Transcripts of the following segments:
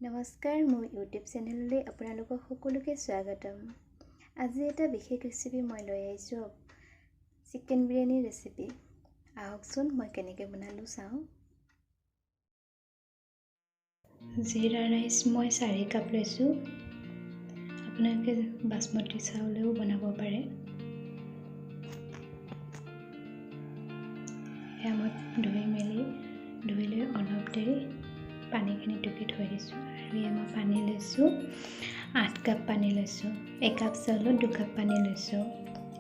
নমস্কাৰ, মোৰ ইউটিউব চেনেললৈ আপোনালোকক সকলোকে স্বাগতম। আজি এটা বিশেষ ৰেচিপি মই লৈ আহিছোঁ, চিকেন বিৰিয়ানী ৰেচিপি। আহকচোন মই কেনেকৈ বনালোঁ চাওঁ। জিৰা ৰাইচ মই 4 কাপ লৈছোঁ। আপোনালোকে বাসমতি চাউলেও বনাব পাৰে। এয়া মই ধুই লৈ অলপ দেৰি পানীখিনি টুকি থৈ দিছোঁ। আৰু এয়া মই পানী লৈছোঁ, 8 কাপ পানী লৈছোঁ। 1 কাপ চাউলত 2 কাপ পানী লৈছোঁ,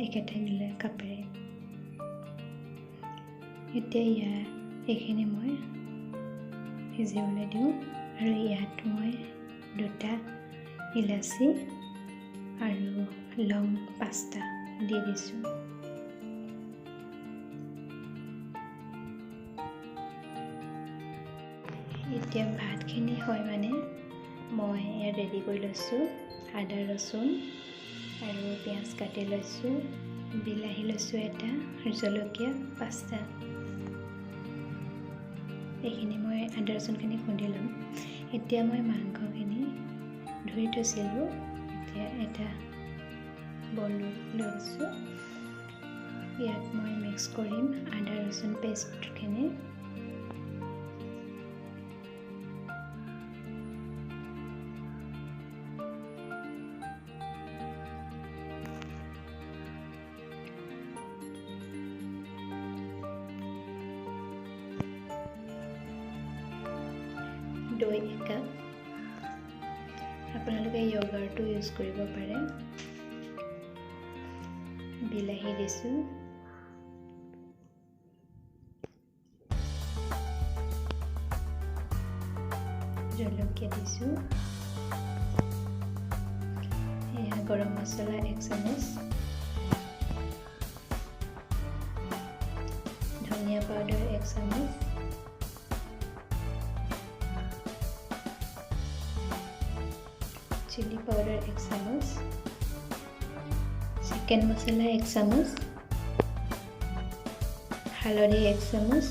একেঠাই দিলে কাপেৰে। এতিয়া এইখিনি মই সিজিবলৈ দিওঁ। আৰু ইয়াত মই 2টা ইলাচি আৰু লং 5টা দি দিছোঁ। এতিয়া ভাতখিনি হয় মানে মই ইয়াত ৰেডি কৰি লৈছোঁ। আদা ৰচুন আৰু পিঁয়াজ কাটি লৈছোঁ, বিলাহী লৈছোঁ 1টা আৰু জলকীয়া 5টা। এইখিনি মই আদা ৰচুনখিনি খুন্দি ল'ম। এতিয়া মই মাংসখিনি ধুই থৈছিলোঁ, এতিয়া এটা বল লৈছোঁ। ইয়াত মই মিক্স কৰিম আদা ৰচুন পেষ্টখিনি। দৈ 1 কাপ, আপোনালোকে য়গাৰ্টো ইউজ কৰিব পাৰে। বিলাহী দিছোঁ, জলকীয়া দিছোঁ, এয়া গৰম মছলা 1 চামুচ, ধনিয়া পাউডাৰ 1 চামুচ, চিলি পাউডাৰ 1 চামুচ, চিকেন মছলা 1 চামুচ, হালধি 1 চামুচ,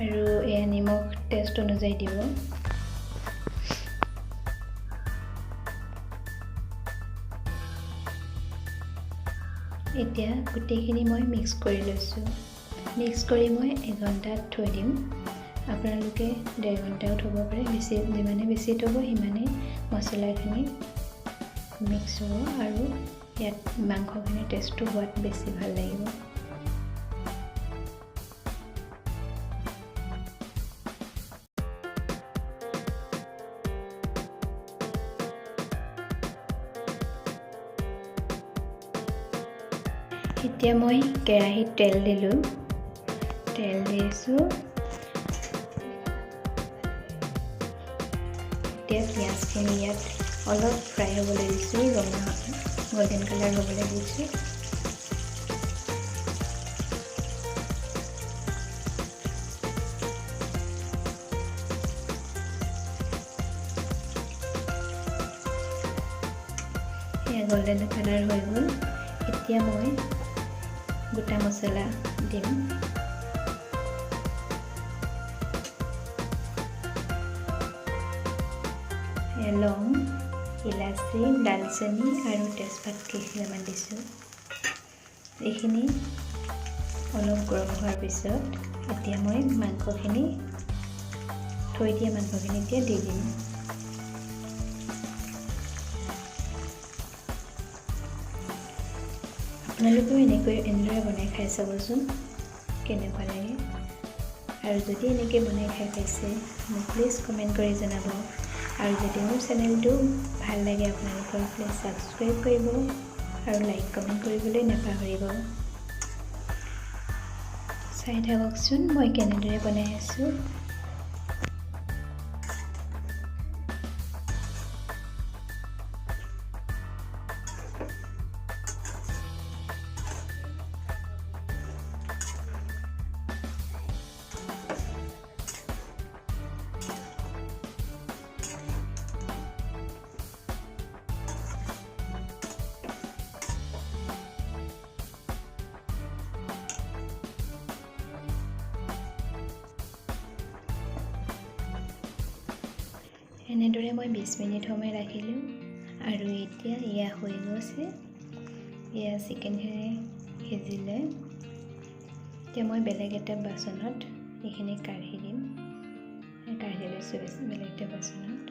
আৰু এয়া নিমখ টেষ্ট অনুযায়ী দিব। এতিয়া গোটেইখিনি মই মিক্স কৰি লৈছোঁ। মিক্স কৰি মই 1 ঘণ্টাত থৈ দিম। আপোনালোকে 1.5 ঘণ্টাও থ'ব পাৰে। যিমানে বেছি থ'ব সিমানেই মছলাখিনি মিক্স হ'ব আৰু ইয়াত মাংসখিনিৰ টেষ্টটো হোৱাত বেছি ভাল লাগিব। এতিয়া মই কেৰাহীত তেল দিলোঁ, তেল দিছোঁ। এতিয়া পিঁয়াজখিনি ইয়াত অলপ ফ্ৰাই হ'বলৈ দিছোঁ, ৰঙা গোল্ডেন কালাৰ হ'বলৈ দিছোঁ। এয়া গোল্ডেন কালাৰ হৈ গ'ল। এতিয়া মই গোটা মছলা দিম। লং, ইলাচি, দালচেনি আৰু তেজপাত কেইখিলামান দিছোঁ। এইখিনি অলপ গৰম হোৱাৰ পিছত এতিয়া মই মাংসখিনি থৈ দিয়া মাংসখিনি এতিয়া দি দিম। আপোনালোকেও এনেদৰে বনাই খাই চাবচোন কেনেকুৱা লাগে। আৰু যদি এনেকৈ বনাই খাই পাইছে মোক প্লিজ কমেণ্ট কৰি জনাব। আৰু যদি মোৰ চেনেলটো ভাল লাগে আপোনালোকৰ প্লিজ ছাবস্ক্ৰাইব কৰিব আৰু লাইক কমেণ্ট কৰিবলৈ নাপাহৰিব। চাই থাককচোন মই কেনেদৰে বনাই আছোঁ। এনেদৰে মই 20 মিনিট সময় ৰাখিলোঁ আৰু এতিয়া এয়া হৈ গৈছে। এয়া চিকেনখিনি সিজিলে। এতিয়া মই বেলেগ এটা বাচনত এইখিনি কাঢ়ি দিম। কাঢ়ি লৈছোঁ বেলেগ এটা বাচনত।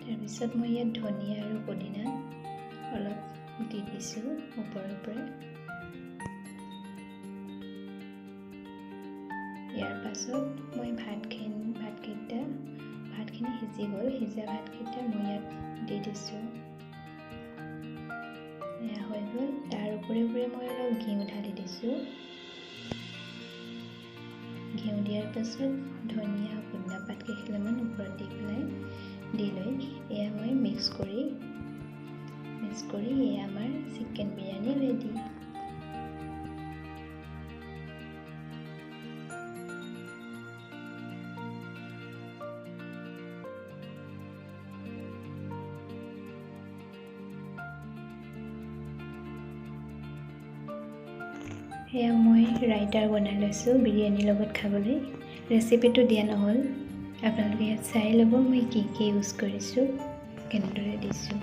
তাৰপিছত মই ইয়াত ধনিয়া আৰু পুদিনা অলপ দি দিছোঁ ওপৰৰ পৰা। ইয়াৰ পাছত মই ভাতখিনি সিজি গ'ল। সিজা ভাতকেইটা মই ইয়াত দি দিছোঁ। এয়া হৈ গ'ল। তাৰ ওপৰে মই অলপ ঘিউ ঢালি দিছোঁ। ঘিউ দিয়াৰ পাছত ধনিয়া পুদিনা পাত কেইখিলামান ওপৰত দি লৈ এয়া মই মিক্স কৰি এয়া আমাৰ চিকেন বিৰিয়ানী ৰেডি। এয়া মই ৰাইটাৰ বনাই লৈছোঁ বিৰিয়ানীৰ লগত খাবলৈ। ৰেচিপিটো দিয়া নহ'ল, আপোনালোকে ইয়াত চাই ল'ব মই কি ইউজ কৰিছোঁ, কেনেদৰে দিছোঁ।